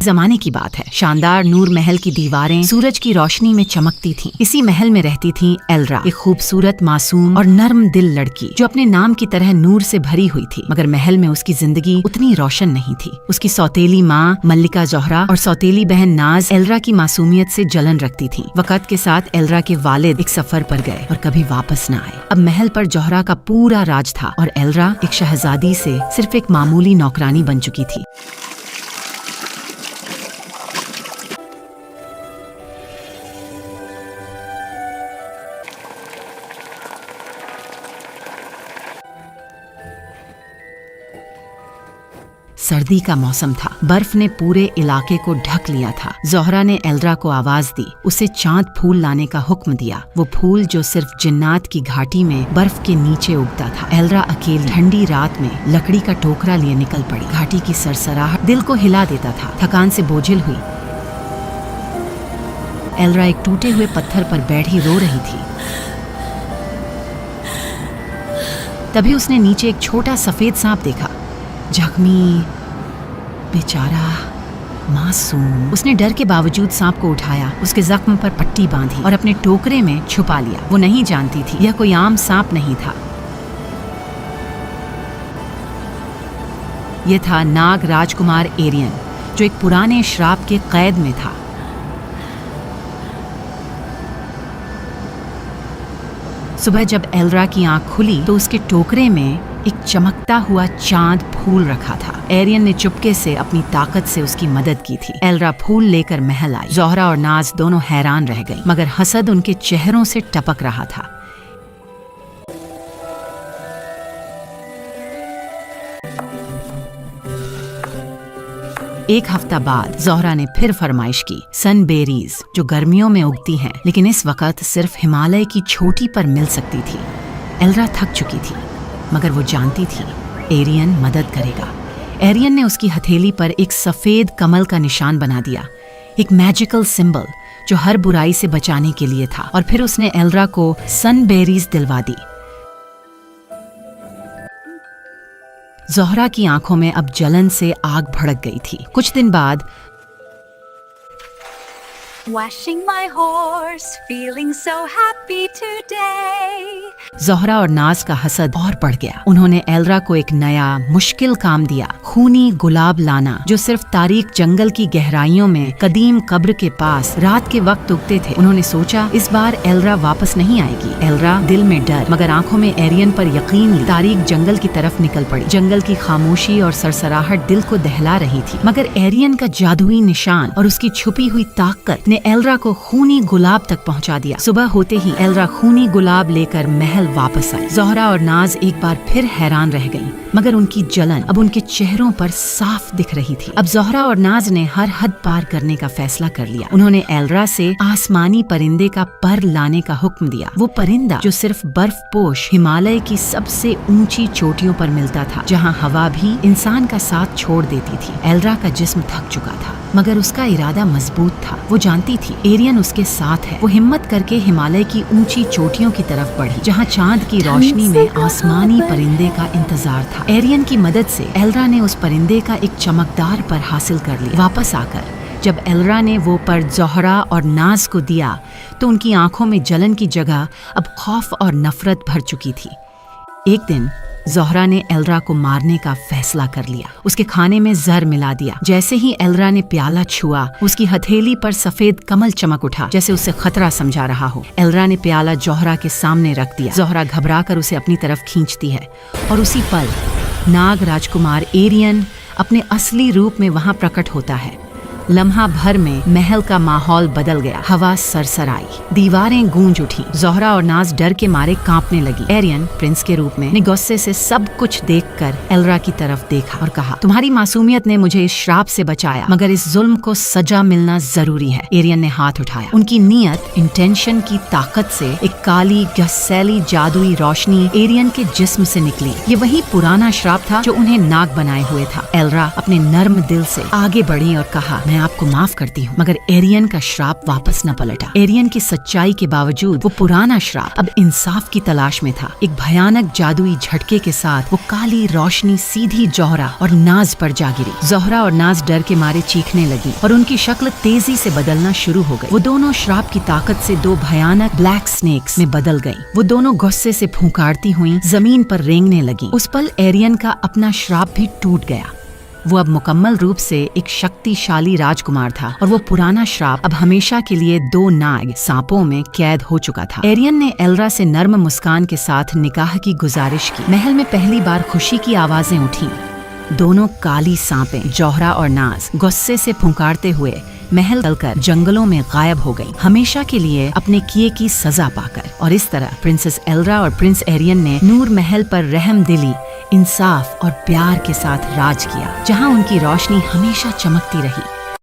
जमाने की बात है। शानदार नूर महल की दीवारें सूरज की रोशनी में चमकती थीं। इसी महल में रहती थी एल्रा, एक खूबसूरत, मासूम और नर्म दिल लड़की जो अपने नाम की तरह नूर से भरी हुई थी। मगर महल में उसकी जिंदगी उतनी रोशन नहीं थी। उसकी सौतेली माँ मल्लिका जोहरा और सौतेली बहन नाज एल्रा की मासूमियत से जलन रखती थी। वक्त के साथ एल्रा के वालिद एक सफर पर गए और कभी वापस न आए। अब महल पर जोहरा का पूरा राज था और एल्रा एक शहजादी से सिर्फ एक मामूली नौकरानी बन चुकी थी। सर्दी का मौसम था। बर्फ ने पूरे इलाके को ढक लिया था। जोहरा ने एल्रा को आवाज दी, उसे चांद फूल लाने का हुक्म दिया। वो फूल जो सिर्फ जिन्नात की घाटी में बर्फ के नीचे उगता था। एल्रा अकेली ठंडी रात में लकड़ी का टोकरा लिए निकल पड़ी। घाटी की सरसराहट दिल को हिला देता था। थकान से बोझिल हुई एल्रा एक टूटे हुए पत्थर पर बैठी रो रही थी। तभी उसने नीचे एक छोटा सफेद सांप देखा। जख्मी, बेचारा, मासूम। उसने डर के बावजूद सांप को उठाया, उसके जख्म पर पट्टी बांधी और अपने टोकरे में छुपा लिया। वो नहीं जानती थी यह कोई आम सांप नहीं था। यह था नाग राजकुमार एरियन, जो एक पुराने श्राप के कैद में था। सुबह जब एल्रा की आंख खुली तो उसके टोकरे में एक चमकता हुआ चांद फूल रखा था। एरियन ने चुपके से अपनी ताकत से उसकी मदद की थी। एल्रा फूल लेकर महल आई। जोहरा और नाज दोनों हैरान रह गईं, मगर हसद उनके चेहरों से टपक रहा था। एक हफ्ता बाद जोहरा ने फिर फरमाइश की, सनबेरीज जो गर्मियों में उगती हैं, लेकिन इस वक्त सिर्फ हिमालय की चोटी पर मिल सकती थी। एल्रा थक चुकी थी, मगर वो जानती थी एरियन मदद करेगा। एरियन ने उसकी हथेली पर एक सफेद कमल का निशान बना दिया, एक मैजिकल सिंबल जो हर बुराई से बचाने के लिए था। और फिर उसने एल्रा को सनबेरीज दिलवा दी। जोहरा की आंखों में अब जलन से आग भड़क गई थी। कुछ दिन बाद Washing my horse, feeling so happy today. Zohra और नाज का हसद और बढ़ गया। उन्होंने एल्रा को एक नया मुश्किल काम दिया, खूनी गुलाब लाना, जो सिर्फ तारीक जंगल की गहराइयों में कदीम कब्र के पास रात के वक्त उगते थे। उन्होंने सोचा इस बार एल्रा वापस नहीं आएगी। एल्रा दिल में डर मगर आंखों में एरियन पर यकीन ली तारीक जंगल की तरफ निकल पड़ी। जंगल की खामोशी और सरसराहट दिल को दहला रही थी, मगर एरियन का जादुई निशान और उसकी छुपी हुई ताकत ने एल्रा को खूनी गुलाब तक पहुंचा दिया। सुबह होते ही एल्रा खूनी गुलाब लेकर महल वापस आई। जोहरा और नाज एक बार फिर हैरान रह गईं, मगर उनकी जलन अब उनके चेहरों पर साफ दिख रही थी। अब जोहरा और नाज ने हर हद पार करने का फैसला कर लिया। उन्होंने एल्रा से आसमानी परिंदे का पर लाने का हुक्म दिया। वो परिंदा जो सिर्फ बर्फपोश हिमालय की सबसे ऊंची चोटियों पर मिलता था, जहाँ हवा भी इंसान का साथ छोड़ देती थी। एल्रा का जिस्म थक चुका था, मगर उसका इरादा मजबूत था। वो जानती थी एरियन उसके साथ है। वो हिम्मत करके हिमालय की ऊंची चोटियों की तरफ बढ़ी, जहाँ चांद की रोशनी में आसमानी परिंदे का इंतजार था। एरियन की मदद से एल्रा ने उस परिंदे का एक चमकदार पर हासिल कर लिया। वापस आकर जब एल्रा ने वो पर जोहरा और नाज को दिया तो उनकी आंखों में जलन की जगह अब खौफ और नफरत भर चुकी थी। एक दिन जोहरा ने एल्रा को मारने का फैसला कर लिया। उसके खाने में जहर मिला दिया। जैसे ही एल्रा ने प्याला छुआ, उसकी हथेली पर सफेद कमल चमक उठा, जैसे उसे खतरा समझा रहा हो। एल्रा ने प्याला जोहरा के सामने रख दिया। जोहरा घबराकर उसे अपनी तरफ खींचती है और उसी पल नाग राजकुमार एरियन अपने असली रूप में वहां प्रकट होता है। लम्हा भर में महल का माहौल बदल गया। हवा सरसराई, दीवारें गूंज उठी। जोहरा और नाज डर के मारे कांपने लगी। एरियन प्रिंस के रूप में गुस्से से सब कुछ देखकर एल्रा की तरफ देखा और कहा, तुम्हारी मासूमियत ने मुझे इस श्राप से बचाया, मगर इस जुल्म को सजा मिलना जरूरी है। एरियन ने हाथ उठाया। उनकी नियत, इंटेंशन की ताकत से एक काली गहसैली जादुई रोशनी एरियन के जिस्म से निकली। ये वही पुराना श्राप था जो उन्हें नाग बनाए हुए था। एल्रा अपने नर्म दिल से आगे बढ़ी और कहा, मैं आपको माफ करती हूँ। मगर एरियन का श्राप वापस न पलटा। एरियन की सच्चाई के बावजूद वो पुराना श्राप अब इंसाफ की तलाश में था। एक भयानक जादुई झटके के साथ वो काली रोशनी सीधी जोहरा और नाज पर जा गिरी। जोहरा और नाज डर के मारे चीखने लगी और उनकी शक्ल तेजी से बदलना शुरू हो गई। वो दोनों श्राप की ताकत से दो भयानक ब्लैक स्नेक्स में बदल गई। वो दोनों गुस्से से फूंकारती हुई जमीन पर रेंगने लगी। उस पल एरियन का अपना श्राप भी टूट गया। वो अब मुकम्मल रूप से एक शक्तिशाली राजकुमार था और वो पुराना श्राप अब हमेशा के लिए दो नाग सांपों में कैद हो चुका था। एरियन ने एल्रा से नर्म मुस्कान के साथ निकाह की गुजारिश की। महल में पहली बार खुशी की आवाजें उठी। दोनों काली सांपें जोहरा और नाज गुस्से से फुंकारते हुए महल चलकर जंगलों में गायब हो गई, हमेशा के लिए अपने किए की सजा पाकर। और इस तरह प्रिंसेस एल्रा और प्रिंस एरियन ने नूर महल पर रहमदिली, इंसाफ और प्यार के साथ राज किया, जहां उनकी रोशनी हमेशा चमकती रही।